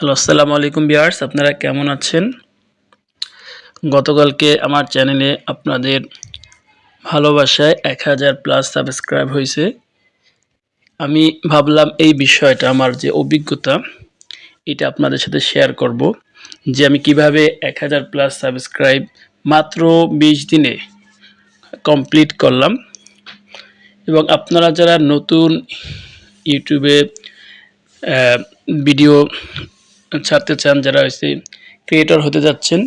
Hello, আসসালামু আলাইকুম viewers, আপনারা কেমন আছেন? গতকালকে আমার চ্যানেলে আপনাদের ভালোবাসায় 1000 প্লাস সাবস্ক্রাইব হয়েছে। আমি ভাবলাম এই বিষয়টা আমার যে অভিজ্ঞতা এটা আপনাদের সাথে শেয়ার করব যে আমি কিভাবে 1000 প্লাস সাবস্ক্রাইব মাত্র 20 দিনে কমপ্লিট করলাম এবং আপনারা যারা নতুন ইউটিউবে ভিডিও ছাড়তে চান, যারা ক্রিয়েটর হতে যাচ্ছেন,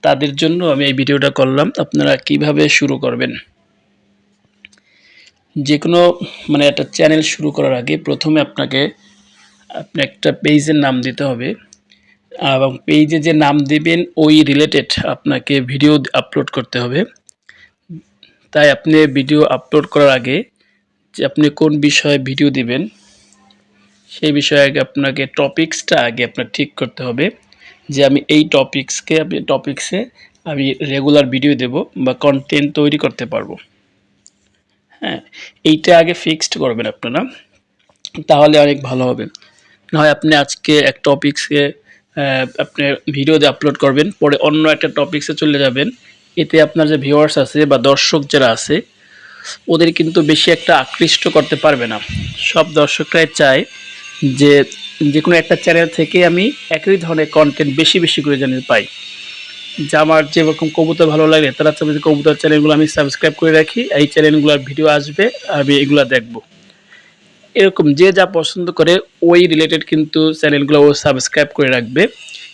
তাদের জন্য আমি এই ভিডিওটা করলাম। আপনারা কিভাবে শুরু করবেন। যে কোনো একটা চ্যানেল শুরু করার আগে প্রথমে আপনি একটা পেজের নাম দিতে হবে এবং পেজে যে নাম দিবেন ওই রিলেটেড আপনাকে ভিডিও আপলোড করতে হবে। তাই আপনি ভিডিও আপলোড করার আগে যে আপনি কোন বিষয়ে ভিডিও দিবেন সেই বিষয়ে আপনাকে টপিকসটা আপনার ঠিক করতে হবে যে আমি এই টপিক্সে আমি রেগুলার ভিডিও দেব বা কন্টেন্ট তৈরি করতে পারবো। হ্যাঁ, এইটা আগে ফিক্সড করবেন আপনারা, তাহলে অনেক ভালো হবে। না হয় আপনি আজকে এক টপিক্সে আপনি ভিডিও দিয়ে আপলোড করবেন, পরে অন্য একটা টপিক্সে চলে যাবেন। এতে আপনার যে ভিউয়ার্স আছে বা দর্শক যারা আছে ওদের কিন্তু বেশি একটা আকৃষ্ট করতে পারবে না। সব দর্শকরাই চায় যে কোনো একটা চ্যানেল থেকে আমি একই ধরনের কন্টেন্ট বেশি বেশি করে যেন পাই। যে আমার যেরকম কবুতর ভালো লাগে তারা চাবে যে কবুতর চ্যানেলগুলো আমি সাবস্ক্রাইব করে রাখি, এই চ্যানেলগুলোর ভিডিও আসবে আমি এগুলো দেখব। এরকম যে যা পছন্দ করে ওই রিলেটেড কিন্তু চ্যানেলগুলো ও সাবস্ক্রাইব করে রাখবে।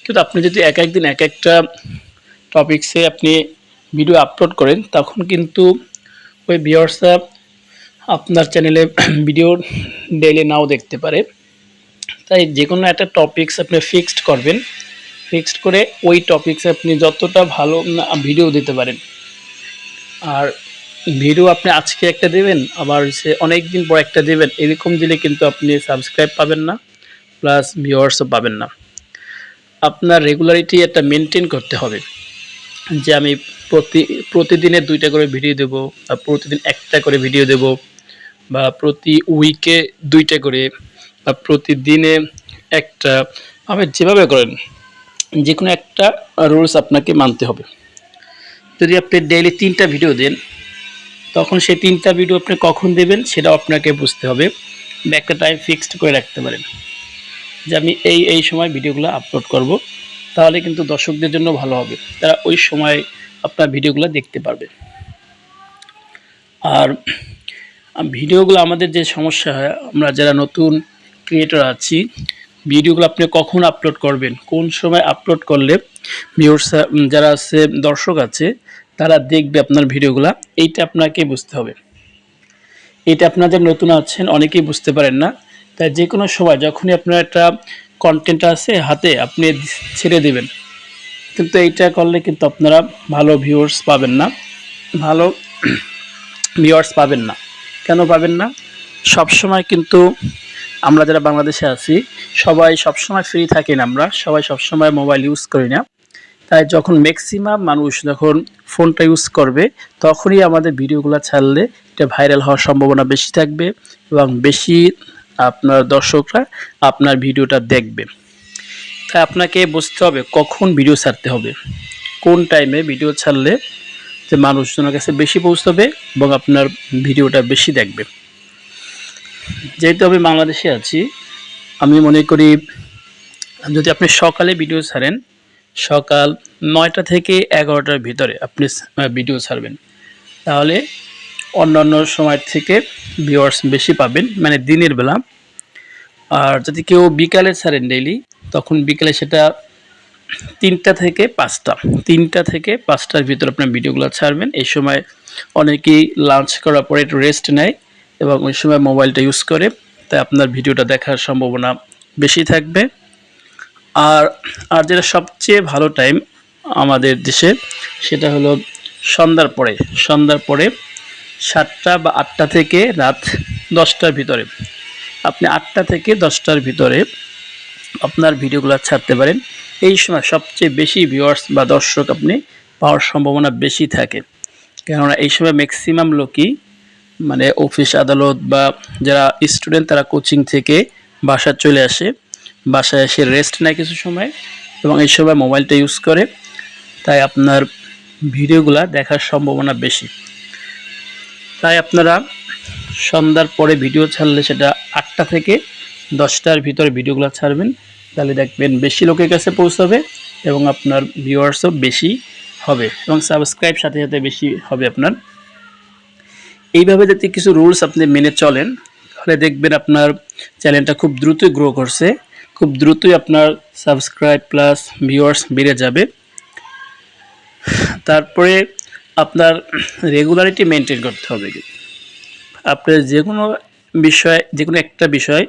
কিন্তু আপনি যদি এক একদিন এক একটা টপিক্সে আপনি ভিডিও আপলোড করেন তখন কিন্তু ওই ভিউয়ার্সরা আপনার চ্যানেলে ভিডিও ডেইলি নাও দেখতে পারে। তাই যে কোনো একটা টপিক্স আপনি ফিক্সড করবেন, ফিক্সড করে ওই টপিক্সে আপনি যতটা ভালো ভিডিও দিতে পারেন। আর ভিডিও আপনি আজকে একটা দেবেন আবার অনেক দিন পর একটা দেবেন, এরকম দিলে কিন্তু আপনি সাবস্ক্রাইব পাবেন না, প্লাস ভিউয়ার্সও পাবেন না। আপনার রেগুলারিটি একটা মেনটেন করতে হবে যে আমি প্রতিদিনে 2টা করে ভিডিও দেব বা প্রতিদিন একটা করে ভিডিও দেব বা প্রতি উইকে 2টা করে বা প্রতিদিনে একটা, আপনি যেভাবে করেন যে কোনো একটা রুলস আপনাকে মানতে হবে। যদি আপনি ডেইলি 3টা ভিডিও দেন তখন সেই 3টা ভিডিও আপনি কখন দেবেন সেটাও আপনাকে বুঝতে হবে বা একটা টাইম ফিক্সড করে রাখতে পারেন যে আমি এই সময় ভিডিওগুলো আপলোড করব। তাহলে কিন্তু দর্শকদের জন্য ভালো হবে, তারা ওই সময় আপনার ভিডিওগুলো দেখতে পারবে। আর ভিডিওগুলো আমাদের যে সমস্যা হয়, আমরা যারা নতুন ক্রিয়েটর আছি, ভিডিওগুলো আপনি কখন আপলোড করবেন, কোন সময় আপলোড করলে ভিউয়ার্স যারা আছে দর্শক আছে তারা দেখবে আপনার ভিডিওগুলো, এইটা আপনাকে বুঝতে হবে। এটা আপনাদের নতুন আছেন অনেকেই বুঝতে পারেন না। তাই যে কোনো সময় যখনই আপনার একটা কন্টেন্ট আছে হাতে আপনি ছেড়ে দেবেন, কিন্তু এইটা করলে কিন্তু আপনারা ভালো ভিউয়ার্স পাবেন না, ভালো ভিউয়ার্স পাবেন না। কেন পাবেন না? সবসময় কিন্তু আমরা যারা বাংলাদেশে আছি সবাই সবসময় ফ্রি থাকি না, আমরা সবাই সবসময় মোবাইল ইউজ করি না। তাই যখন ম্যাক্সিমাম মানুষ যখন ফোনটা ইউজ করবে তখনই আমাদের ভিডিওগুলো ছাড়লে এটা ভাইরাল হওয়ার সম্ভাবনা বেশি থাকবে এবং বেশি আপনার দর্শকরা আপনার ভিডিওটা দেখবে। তাই আপনাকে বুঝতে হবে কখন ভিডিও ছাড়তে হবে, কোন টাইমে ভিডিও ছাড়লে যে মানুষজনের কাছে বেশি পৌঁছবে এবং আপনার ভিডিওটা বেশি দেখবে। যেহেতু আমি বাংলাদেশে আছি, আমি মনে করি যদি আপনি সকালে ভিডিও ছাড়েন, সকাল 9টা থেকে 11টার ভিতরে আপনি ভিডিও ছাড়বেন, তাহলে অন্যান্য সময় থেকে ভিউয়ার্স বেশি পাবেন, মানে দিনের বেলা। আর যদি কেউ বিকালে ছাড়েন ডেইলি, তখন বিকালে সেটা 3টা থেকে 5টার ভিতরে আপনার ভিডিওগুলো ছাড়বেন। এই সময় অনেকেই লাঞ্চ করার পরে একটু রেস্ট নেয় এবং ওই সময় মোবাইলটা ইউজ করে, তাই আপনার ভিডিওটা দেখার সম্ভাবনা বেশি থাকবে। আর আর যেটা সবচেয়ে ভালো টাইম আমাদের দেশে সেটা হলো সন্ধ্যার পরে 7টা বা 8টা থেকে রাত 10টার ভিতরে। আপনি 8টা থেকে 10টার ভিতরে আপনার ভিডিওগুলো ছাড়তে পারেন। এই সময় সবচেয়ে বেশি ভিউয়ার্স বা দর্শক আপনি পাওয়ার সম্ভাবনা বেশি থাকে, কেননা এই সময় ম্যাক্সিমাম লোকই অফিস আদালত বা যারা স্টুডেন্ট তারা কোচিং থেকে বাসা চলে আসে, বাসায় এসে রেস্ট নেয় কিছু সময় এবং এই সময় মোবাইলটা ইউজ করে, তাই আপনার ভিডিওগুলা দেখার সম্ভাবনা বেশি। তাই আপনারা সন্ধ্যার পরে ভিডিও ছাড়লে সেটা 8টা থেকে 10টার ভিতরে ভিডিওগুলো ছাড়বেন, তাহলে দেখবেন বেশি লোকের কাছে পৌঁছাবে এবং আপনার ভিউয়ার্সও বেশি হবে এবং সাবস্ক্রাইব সাথে সাথে বেশি হবে আপনার। এইভাবে যদি কিছু রুলস আপনি মেনে চলেন তাহলে দেখবেন আপনার চ্যানেলটা খুব দ্রুতই গ্রো করছে, খুব দ্রুতই আপনার সাবস্ক্রাইব প্লাস ভিউয়ার্স বেড়ে যাবে। তারপরে আপনার রেগুলারিটি মেনটেন করতে হবে। আপনার যে কোনো একটা বিষয়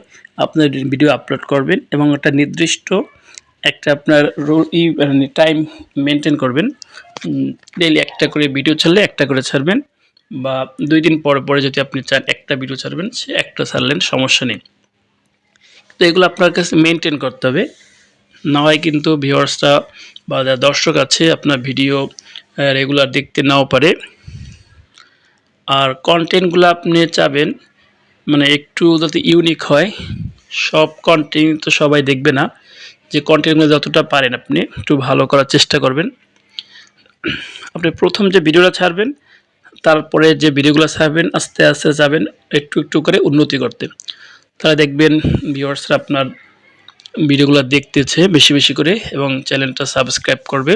আপনার ভিডিও আপলোড করবেন এবং একটা নির্দিষ্ট একটা আপনার টাইম মেনটেন করবেন। ডেইলি একটা করে ভিডিও ছাড়লে একটা করে ছাড়বেন, বা 2 দিন পরে পরে যদি আপনি চান একটা ভিডিও ছাড়বেন, সে একটা ছাড়লেন, সমস্যা নেই। তো এগুলো আপনার কাছে মেনটেন করতে হবে, না হয় কিন্তু ভিউয়ার্সরা বা যারা দর্শক আছে আপনার ভিডিও রেগুলার দেখতে নাও পারে। আর কন্টেন্টগুলো আপনি চাবেন মানে একটু যাতে ইউনিক হয়। সব কন্টেন্ট তো সবাই দেখবে না, যে কন্টেন্টগুলো যতটা পারেন আপনি একটু ভালো করার চেষ্টা করবেন। আপনি প্রথম যে ভিডিওটা ছাড়বেন, তারপরে যে ভিডিওগুলো ছাড়বেন আস্তে আস্তে যাবেন একটু একটু করে উন্নতি করতে, তাহলে দেখবেন ভিউয়ার্সরা আপনার ভিডিওগুলো দেখতেছে বেশি বেশি করে এবং চ্যানেলটা সাবস্ক্রাইব করবে।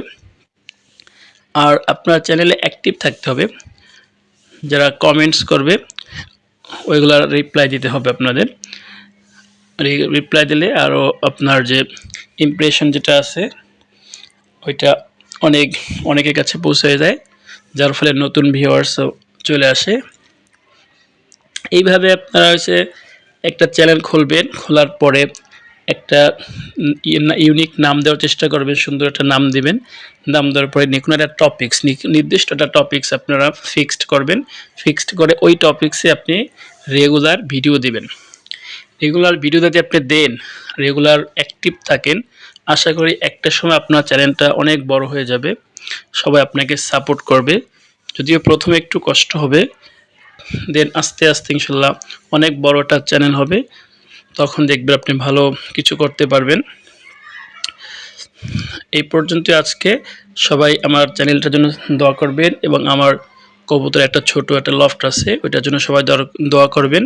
আর আপনার চ্যানেলে অ্যাক্টিভ থাকতে হবে, যারা কমেন্টস করবে ওইগুলার রিপ্লাই দিতে হবে আপনাদের। রিপ্লাই দিলে আরও আপনার যে ইমপ্রেশন যেটা আছে ওইটা অনেকের কাছে পৌঁছে যায়, যার ফলে নতুন ভিউয়ার্সও চলে আসে। এইভাবে আপনারা একটা চ্যানেল খুলবেন, খোলার পরে একটা ইউনিক নাম দেওয়ার চেষ্টা করবেন, সুন্দর একটা নাম দিবেন। নাম দেওয়ার পরে কোনো একটা টপিক্স, নির্দিষ্ট একটা টপিক্স আপনারা ফিক্সড করবেন। ফিক্সড করে ওই টপিক্সে আপনি রেগুলার ভিডিও দিবেন। রেগুলার ভিডিও যদি আপনি দেন, রেগুলার অ্যাক্টিভ থাকেন, আশা করি একটা সময় আপনার চ্যানেলটা অনেক বড় হয়ে যাবে, সবাই আপনাকে সাপোর্ট করবে। যদিও প্রথমে একটু কষ্ট হবে, দেন আস্তে আস্তে ইনশাল্লাহ অনেক বড় একটা চ্যানেল হবে, তখন দেখবেন আপনি ভালো কিছু করতে পারবেন। এই পর্যন্ত আজকে। সবাই আমার চ্যানেলটার জন্য দোয়া করবেন এবং আমার কবুতর একটা ছোট একটা লফট আছে ওইটার জন্য সবাই দোয়া করবেন।